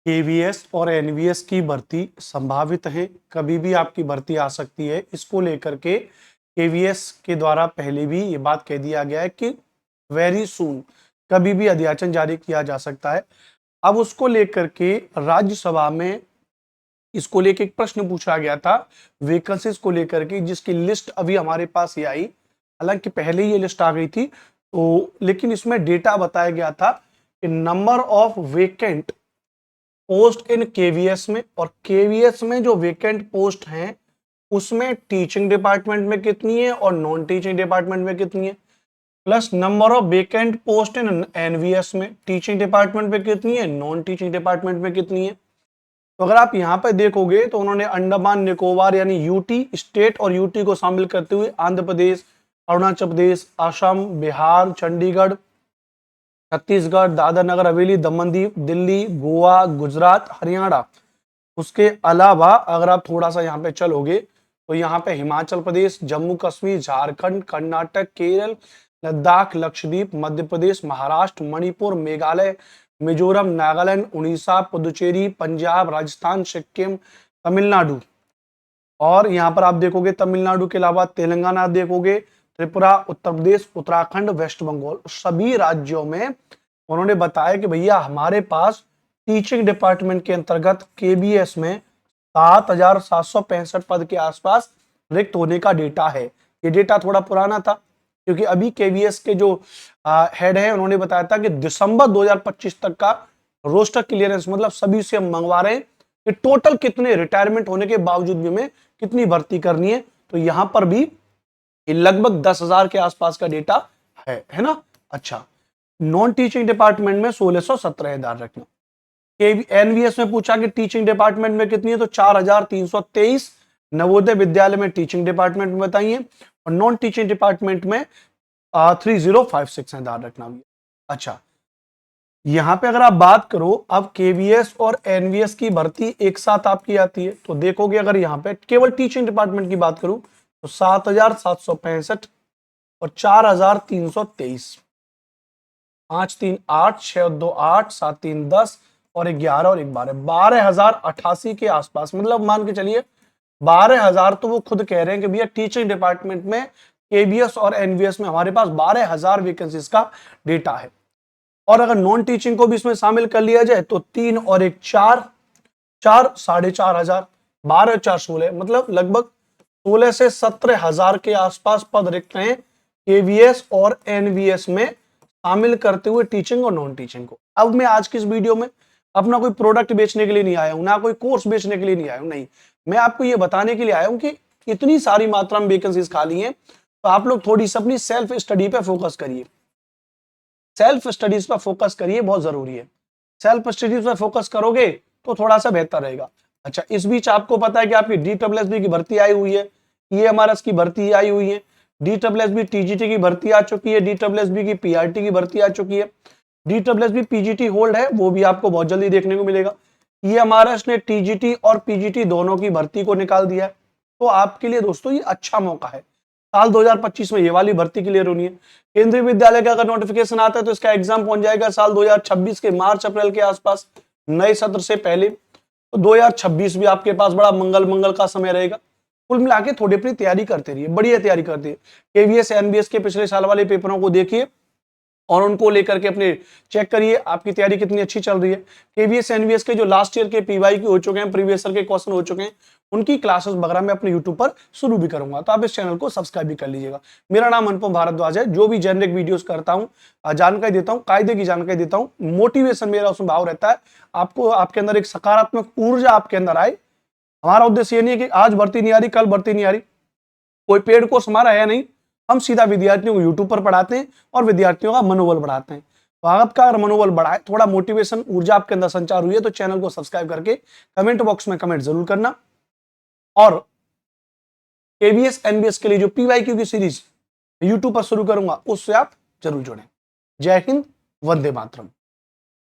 KVS और NVS की भर्ती संभावित है, कभी भी आपकी भर्ती आ सकती है। इसको लेकर के केवीएस के द्वारा पहले भी ये बात कह दिया गया है कि वेरी सून कभी भी अध्याचन जारी किया जा सकता है। अब उसको लेकर के राज्यसभा में इसको लेकर एक प्रश्न पूछा गया था वैकेंसीज को लेकर के, जिसकी लिस्ट अभी हमारे पास ये आई। हालांकि पहले ही ये लिस्ट आ गई थी तो, लेकिन इसमें डेटा बताया गया था कि number of vacant post in KVS में, और केवीएस में जो वेकेंट पोस्ट हैं उसमें टीचिंग डिपार्टमेंट में कितनी है और नॉन टीचिंग डिपार्टमेंट में कितनी है, plus number of vacant post in NVS में टीचिंग डिपार्टमेंट में कितनी है, नॉन टीचिंग डिपार्टमेंट में कितनी है। तो अगर आप यहाँ पे देखोगे तो उन्होंने अंडमान निकोबार यानी यूटी स्टेट और यूटी को शामिल करते हुए आंध्र प्रदेश, अरुणाचल प्रदेश, असम, बिहार, चंडीगढ़, छत्तीसगढ़, दादर नगर हवेली, दमन दीव, दिल्ली, गोवा, गुजरात, हरियाणा। उसके अलावा अगर आप थोड़ा सा यहाँ पे चलोगे तो यहाँ पे हिमाचल प्रदेश, जम्मू कश्मीर, झारखंड, कर्नाटक, केरल, लद्दाख, लक्षद्वीप, मध्य प्रदेश, महाराष्ट्र, मणिपुर, मेघालय, मिजोरम, नागालैंड, उड़ीसा, पुदुचेरी, पंजाब, राजस्थान, सिक्किम, तमिलनाडु। और यहाँ पर आप देखोगे तमिलनाडु के अलावा तेलंगाना देखोगे, त्रिपुरा, उत्तर प्रदेश, उत्तराखंड, वेस्ट बंगाल, सभी राज्यों में उन्होंने बताया कि भैया हमारे पास टीचिंग डिपार्टमेंट के अंतर्गत केबीएस में 7,765 पद के आसपास रिक्त होने का डेटा है। ये डेटा थोड़ा पुराना था क्योंकि अभी केबीएस के जो हेड है उन्होंने बताया था कि दिसंबर 2025 तक का रोस्टर क्लियरेंस, मतलब सभी से हम मंगवा रहे हैं कि टोटल कितने रिटायरमेंट होने के बावजूद भी हमें कितनी भर्ती करनी है। तो यहां पर भी लगभग 10,000 के आसपास का डेटा है ना। अच्छा, नॉन टीचिंग डिपार्टमेंट में 1617 है, ध्यान रखना। एनवीएस में पूछा कि टीचिंग डिपार्टमेंट में कितनी है, तो 4,323 नवोदय विद्यालय में टीचिंग डिपार्टमेंट में बताइए, और नॉन टीचिंग डिपार्टमेंट में 3056 है, ध्यान रखना। अच्छा, यहां पे अगर आप बात करो अब केवीएस और एनवीएस की भर्ती एक साथ आपकी आती है तो देखोगे, अगर यहाँ पे केवल टीचिंग डिपार्टमेंट की बात करूं तो 7,765 और 4,323, 5 3 8 6 2 8 7 3 10 और 11 और 1 12, 12,088 के आसपास। मतलब मान के चलिए 12,000 तो वो खुद कह रहे हैं कि भैया टीचिंग डिपार्टमेंट में केबीएस और एनवीएस में हमारे पास 12,000 वैकेंसीज का डेटा है। और अगर नॉन टीचिंग को भी इसमें शामिल कर लिया जाए तो 3 और 1 4, 4 4,500, 12 4 16, मतलब लगभग 16 से 17,000 के आसपास पद रिक्त हैं केवीएस और एनवीएस में, शामिल करते हुए टीचिंग और नॉन टीचिंग को। अब मैं आज की इस वीडियो में अपना कोई प्रोडक्ट बेचने के लिए नहीं आया हूं, ना कोई कोर्स बेचने के लिए नहीं आया हूं, नहीं, मैं आपको ये बताने के लिए आया हूं कि इतनी सारी मात्रा में वैकेंसीज खाली हैं, तो आप लोग थोड़ी सी अपनी सेल्फ स्टडी पे फोकस करिए। सेल्फ स्टडीज पर फोकस करिए, बहुत जरूरी है। सेल्फ स्टडीज पर फोकस करोगे तो थोड़ा सा बेहतर रहेगा। अच्छा, इस बीच आपको पता है कि आपकी डीडब्ल्यूएसबी की भर्ती आई हुई है, ईएमआरएस की भर्ती आई हुई है, डीडब्ल्यूएसबी टीजीटी की भर्ती आ चुकी है, डीडब्ल्यूएसबी की पीआरटी की भर्ती आ चुकी है, डीडब्ल्यूएसबी पीजीटी होल्ड है, वो भी आपको बहुत जल्दी देखने को मिलेगा। ईएमआरएस ने टीजीटी और पीजीटी दोनों की भर्ती को निकाल दिया है। तो आपके लिए दोस्तों ये अच्छा मौका है, साल 2025 में ये वाली भर्ती क्लियर होनी है। केंद्रीय विद्यालय का अगर नोटिफिकेशन आता है तो इसका एग्जाम पहुंच जाएगा साल 2026 के मार्च अप्रैल के आसपास, नए सत्र से पहले। तो 2026 भी आपके पास बड़ा मंगल का समय रहेगा। कुल मिला के थोड़ी अपनी तैयारी करते रहिए, बढ़िया तैयारी करते हैं। केवीएस एनबीएस के पिछले साल वाले पेपरों को देखिए और उनको लेकर के अपने चेक करिए आपकी तैयारी कितनी अच्छी चल रही है। केवीएस एनवीएस के जो लास्ट ईयर के पीवाई की हो चुके हैं, प्रीवियस ईयर के क्वेश्चन हो चुके हैं, उनकी क्लासेस वगैरह मैं अपने यूट्यूब पर शुरू भी करूंगा, तो आप इस चैनल को सब्सक्राइब भी कर लीजिएगा। मेरा नाम अनुपम भारद्वाज है, जो भी जेनरिक वीडियोस करता हूं, जानकारी देता हूं, कायदे की जानकारी देता हूं, मोटिवेशन मेरा उसमें भाव रहता है, आपको आपके अंदर एक सकारात्मक ऊर्जा आपके अंदर आए। हमारा उद्देश्य ये नहीं है कि आज भर्ती नहीं आ रही, कल भर्ती नहीं आ रही, कोई पेड कोर्स हमारा है नहीं, हम सीधा विद्यार्थियों को यूट्यूब पर पढ़ाते हैं और विद्यार्थियों का मनोबल बढ़ाते हैं। तो आपका अगर मनोबल बढ़ाए, थोड़ा मोटिवेशन ऊर्जा आपके अंदर संचार हुई है, तो चैनल को सब्सक्राइब करके कमेंट बॉक्स में कमेंट जरूर करना। और केवीएस एनबीएस के लिए जो पीवाईक्यू की सीरीज यूट्यूब पर शुरू करूंगा उससे आप जरूर जुड़ें। जय हिंद, वंदे मातरम।